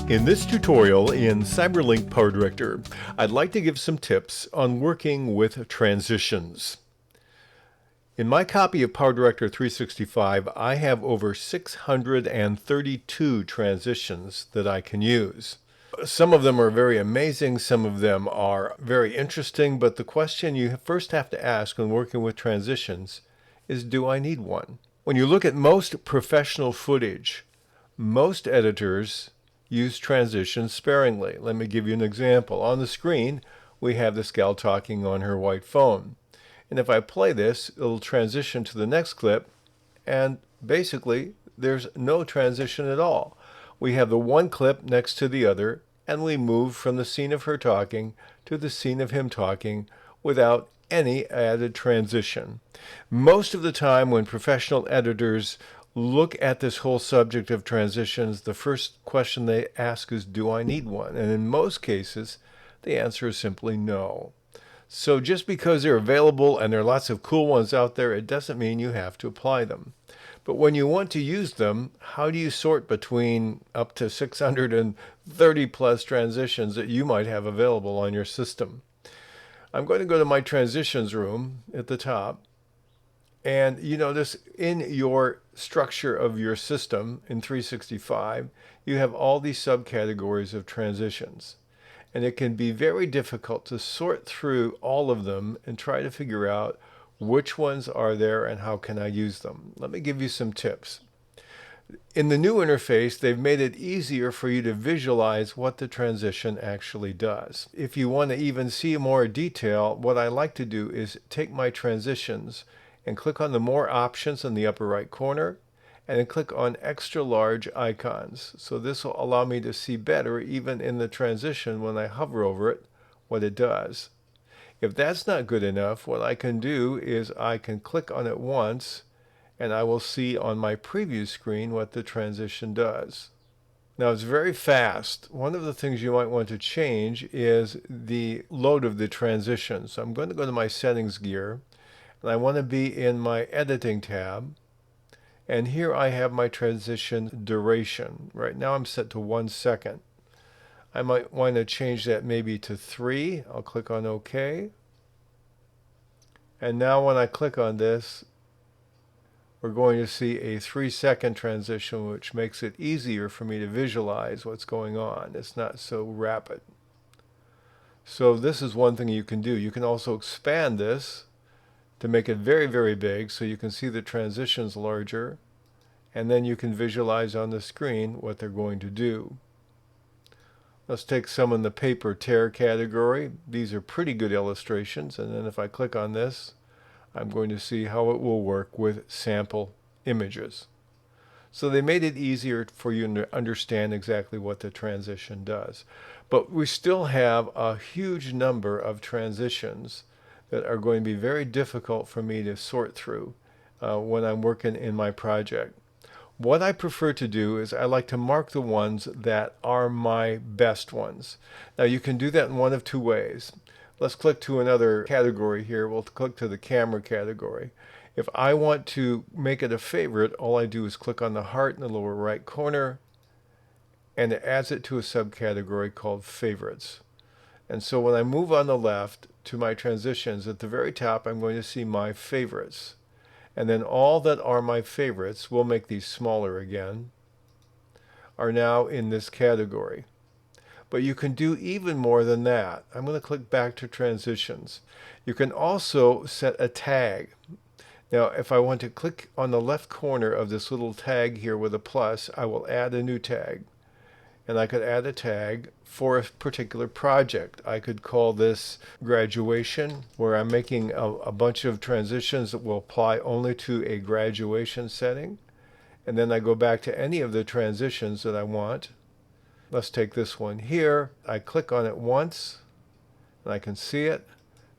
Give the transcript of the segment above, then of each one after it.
In this tutorial in CyberLink PowerDirector, I'd like to give some tips on working with transitions. In my copy of PowerDirector 365, I have over 632 transitions that I can use. Some of them are very amazing, some of them are very interesting, but the question you first have to ask when working with transitions is, do I need one? When you look at most professional footage, most editors use transitions sparingly. Let me give you an example. On the screen, we have this gal talking on her white phone. And if I play this, it'll transition to the next clip, and basically, there's no transition at all. We have the one clip next to the other, and we move from the scene of her talking to the scene of him talking without any added transition. Most of the time when professional editors look at this whole subject of transitions, the first question they ask is, do I need one? And in most cases, the answer is simply no. So just because they're available and there are lots of cool ones out there, it doesn't mean you have to apply them. But when you want to use them, how do you sort between up to 630 plus transitions that you might have available on your system? I'm going to go to my transitions room at the top. And you notice in your structure of your system in 365, you have all these subcategories of transitions. And it can be very difficult to sort through all of them and try to figure out which ones are there and how can I use them. Let me give you some tips. In the new interface, they've made it easier for you to visualize what the transition actually does. If you want to even see more detail, what I like to do is take my transitions and click on the More options in the upper right corner, and then click on Extra Large Icons. So this will allow me to see better, even in the transition when I hover over it, what it does. If that's not good enough, what I can do is I can click on it once, and I will see on my preview screen what the transition does. Now it's very fast. One of the things you might want to change is the load of the transition. So I'm going to go to my settings gear, and I want to be in my editing tab. And here I have my transition duration. Right now I'm set to 1 second. I might want to change that maybe to 3. I'll click on OK. And now when I click on this, we're going to see a 3-second transition, which makes it easier for me to visualize what's going on. It's not so rapid. So this is one thing you can do. You can also expand this to make it very, very big so you can see the transitions larger, and then you can visualize on the screen what they're going to do. Let's take some in the paper tear category. These are pretty good illustrations, and then if I click on this, I'm going to see how it will work with sample images. So they made it easier for you to understand exactly what the transition does. But we still have a huge number of transitions that are going to be very difficult for me to sort through when I'm working in my project. What I prefer to do is I like to mark the ones that are my best ones. Now you can do that in one of two ways. Let's click to another category here. We'll click to the camera category. If I want to make it a favorite, all I do is click on the heart in the lower right corner, and it adds it to a subcategory called favorites. And so when I move on the left to my transitions, at the very top I'm going to see my favorites. And then all that are my favorites, we'll make these smaller again, are now in this category. But you can do even more than that. I'm going to click back to transitions. You can also set a tag. Now if I want to click on the left corner of this little tag here with a plus, I will add a new tag. And I could add a tag for a particular project. I could call this graduation, where I'm making a bunch of transitions that will apply only to a graduation setting. And then I go back to any of the transitions that I want. Let's take this one here. I click on it once, and I can see it.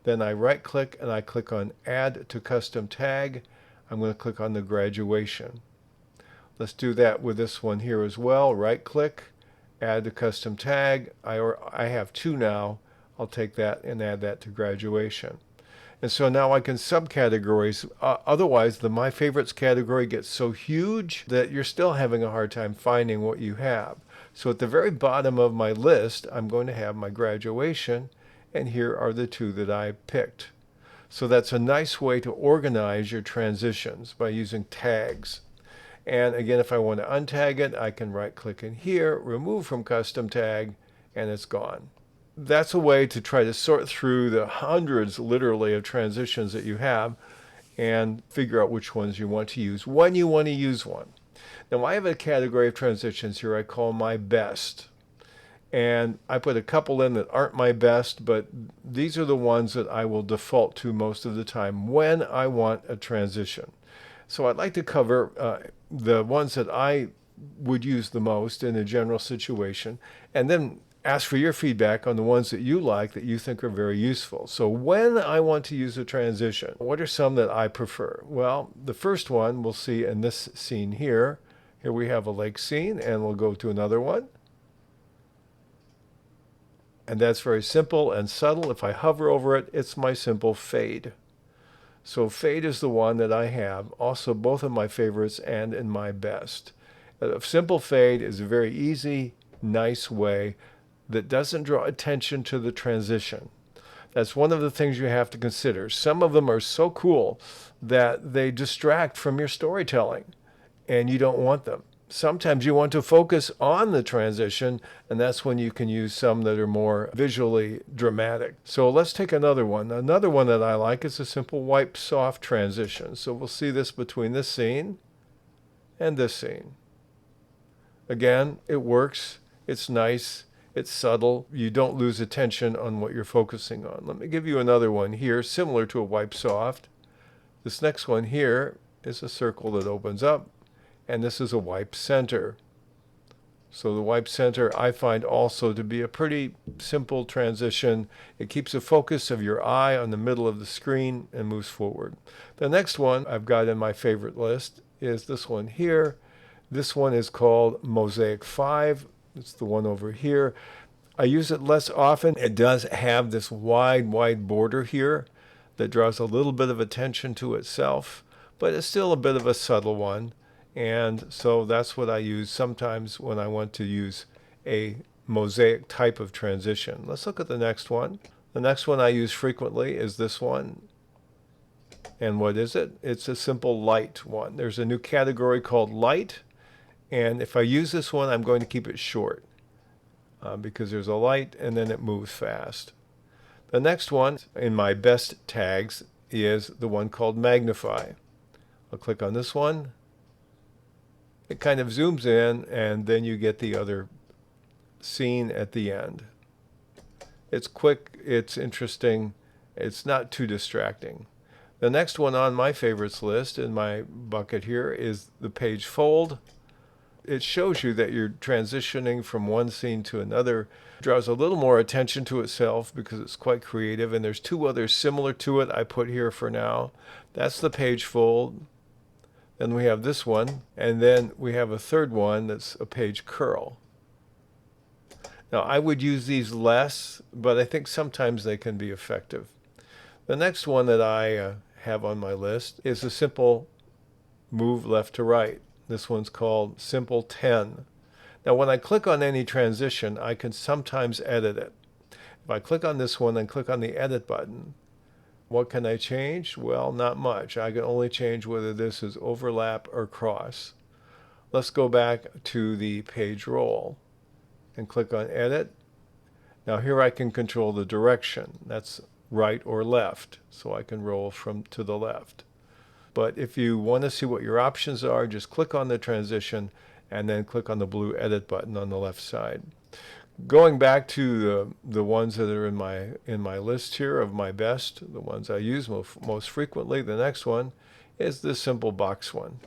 Then I right click and I click on Add to Custom Tag. I'm going to click on the graduation. Let's do that with this one here as well. Right click, Add to Custom Tag. I have two now. I'll take that and add that to graduation. And so now I can subcategories. Otherwise, the My Favorites category gets so huge that you're still having a hard time finding what you have. So at the very bottom of my list, I'm going to have my graduation, and here are the two that I picked. So that's a nice way to organize your transitions by using tags. And again, if I want to untag it, I can right-click in here, remove from custom tag, and it's gone. That's a way to try to sort through the hundreds, literally, of transitions that you have and figure out which ones you want to use when you want to use one. Now, I have a category of transitions here I call my best. And I put a couple in that aren't my best, but these are the ones that I will default to most of the time when I want a transition. So I'd like to cover the ones that I would use the most in a general situation, and then ask for your feedback on the ones that you like that you think are very useful. So when I want to use a transition, what are some that I prefer? Well, the first one we'll see in this scene here. Here we have a lake scene, and we'll go to another one. And that's very simple and subtle. If I hover over it, it's my simple fade. So fade is the one that I have, also both of my favorites and in my best. A simple fade is a very easy, nice way that doesn't draw attention to the transition. That's one of the things you have to consider. Some of them are so cool that they distract from your storytelling, and you don't want them. Sometimes you want to focus on the transition, and that's when you can use some that are more visually dramatic. So let's take another one. Another one that I like is a simple wipe soft transition. So we'll see this between this scene and this scene. Again, it works. It's nice. It's subtle. You don't lose attention on what you're focusing on. Let me give you another one here, similar to a wipe soft. This next one here is a circle that opens up, and this is a wipe center. So the wipe center I find also to be a pretty simple transition. It keeps the focus of your eye on the middle of the screen and moves forward. The next one I've got in my favorite list is this one here. This one is called Mosaic 5. It's the one over here. I use it less often. It does have this wide border here that draws a little bit of attention to itself, but it's still a bit of a subtle one. And so that's what I use sometimes when I want to use a mosaic type of transition. Let's look at the next one. The next one I use frequently is this one. And what is it? It's a simple light one. There's a new category called light. And if I use this one, I'm going to keep it short because there's a light and then it moves fast. The next one in my best tags is the one called magnify. I'll click on this one. It kind of zooms in, and then you get the other scene at the end. It's quick, it's interesting, it's not too distracting. The next one on my favorites list in my bucket here is the page fold. It shows you that you're transitioning from one scene to another. It draws a little more attention to itself because it's quite creative, and there's two others similar to it I put here for now. That's the page fold. Then we have this one, and then we have a third one that's a page curl. Now, I would use these less, but I think sometimes they can be effective. The next one that I have on my list is a simple move left to right. This one's called Simple 10. Now, when I click on any transition, I can sometimes edit it. If I click on this one and click on the edit button, what can I change? Well, not much. I can only change whether this is overlap or cross. Let's go back to the page roll and click on edit. Now here I can control the direction. That's right or left, so I can roll from to the left. But if you want to see what your options are, just click on the transition and then click on the blue edit button on the left side. Going back to the ones that are in my list here of my best, the ones I use most frequently, the next one is this simple box one.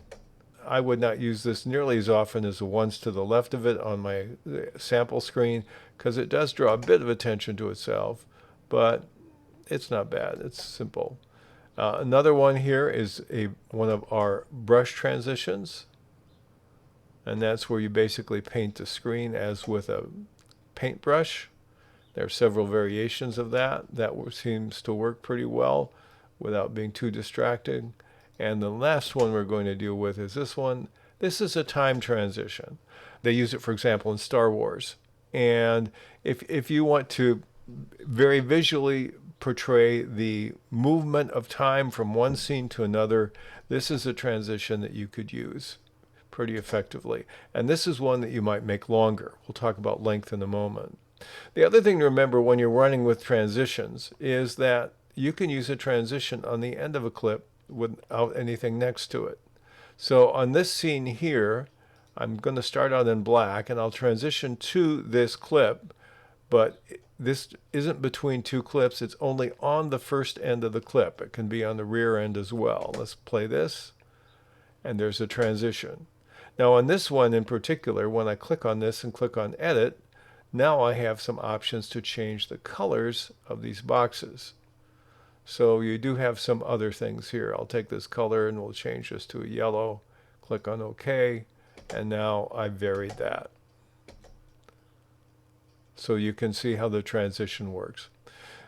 I would not use this nearly as often as the ones to the left of it on my sample screen because it does draw a bit of attention to itself, but it's not bad. It's simple. Another one here is one of our brush transitions, and that's where you basically paint the screen as with a paintbrush. There are several variations of that. That seems to work pretty well without being too distracting. And the last one we're going to deal with is this one. This is a time transition. They use it, for example, in Star Wars. And if you want to very visually portray the movement of time from one scene to another, this is a transition that you could use pretty effectively. And this is one that you might make longer. We'll talk about length in a moment. The other thing to remember when you're running with transitions is that you can use a transition on the end of a clip without anything next to it. So on this scene here, I'm going to start out in black and I'll transition to this clip, but this isn't between two clips. It's only on the first end of the clip. It can be on the rear end as well. Let's play this, and there's a transition. Now on this one in particular, when I click on this and click on edit, now I have some options to change the colors of these boxes. So you do have some other things here. I'll take this color and we'll change this to a yellow. Click on OK, and now I've varied that. So you can see how the transition works.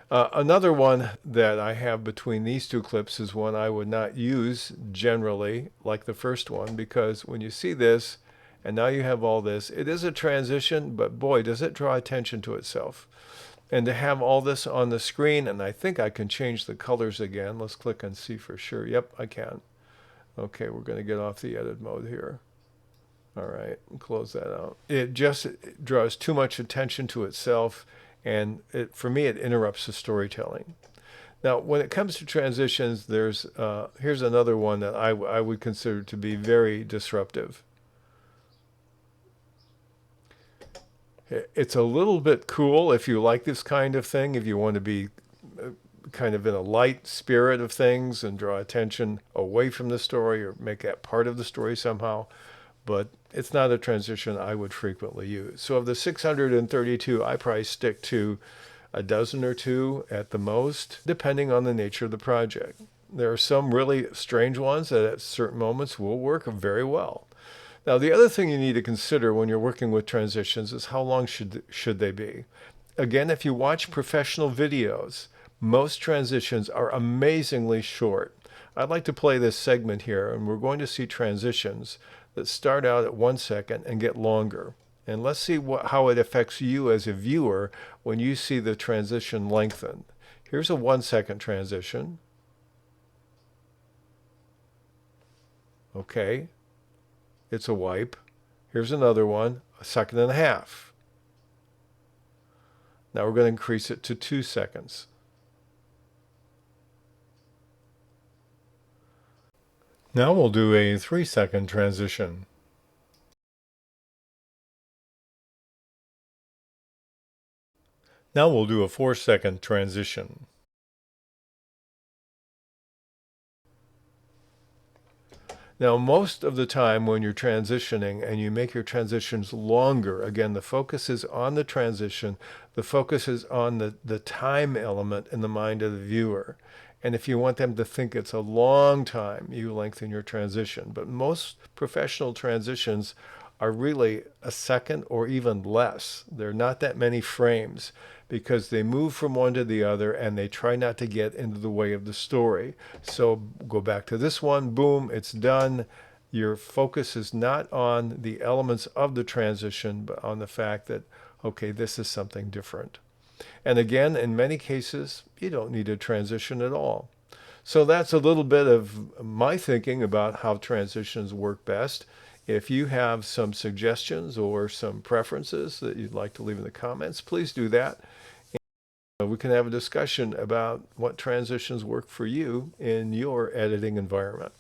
Another one that I have between these two clips is one I would not use generally like the first one, because when you see this and now you have all this, it is a transition, but boy, does it draw attention to itself. And to have all this on the screen, and I think I can change the colors again. Let's click and see for sure. Yep, I can. Okay, we're going to get off the edit mode here. All right, close that out. It just draws too much attention to itself, and for me, it interrupts the storytelling. Now, when it comes to transitions, here's another one that I would consider to be very disruptive. It's a little bit cool if you like this kind of thing, if you want to be kind of in a light spirit of things and draw attention away from the story or make that part of the story somehow. But it's not a transition I would frequently use. So of the 632, I probably stick to a dozen or two at the most, depending on the nature of the project. There are some really strange ones that at certain moments will work very well. Now, the other thing you need to consider when you're working with transitions is how long should they be. Again, if you watch professional videos, most transitions are amazingly short. I'd like to play this segment here, and we're going to see transitions that start out at 1 second and get longer. And let's see how it affects you as a viewer when you see the transition lengthen. Here's a 1 second transition. Okay, it's a wipe. Here's another one, 1.5 seconds. Now we're going to increase it to 2 seconds. Now we'll do a 3 second transition. Now we'll do a 4 second transition. Now, most of the time when you're transitioning and you make your transitions longer, again, the focus is on the transition, the focus is on the time element in the mind of the viewer. And if you want them to think it's a long time, you lengthen your transition. But most professional transitions are really a second or even less. They're not that many frames because they move from one to the other and they try not to get into the way of the story. So go back to this one, boom, it's done. Your focus is not on the elements of the transition, but on the fact that, okay, this is something different. And again, in many cases, you don't need a transition at all. So that's a little bit of my thinking about how transitions work best. If you have some suggestions or some preferences that you'd like to leave in the comments, please do that. And we can have a discussion about what transitions work for you in your editing environment.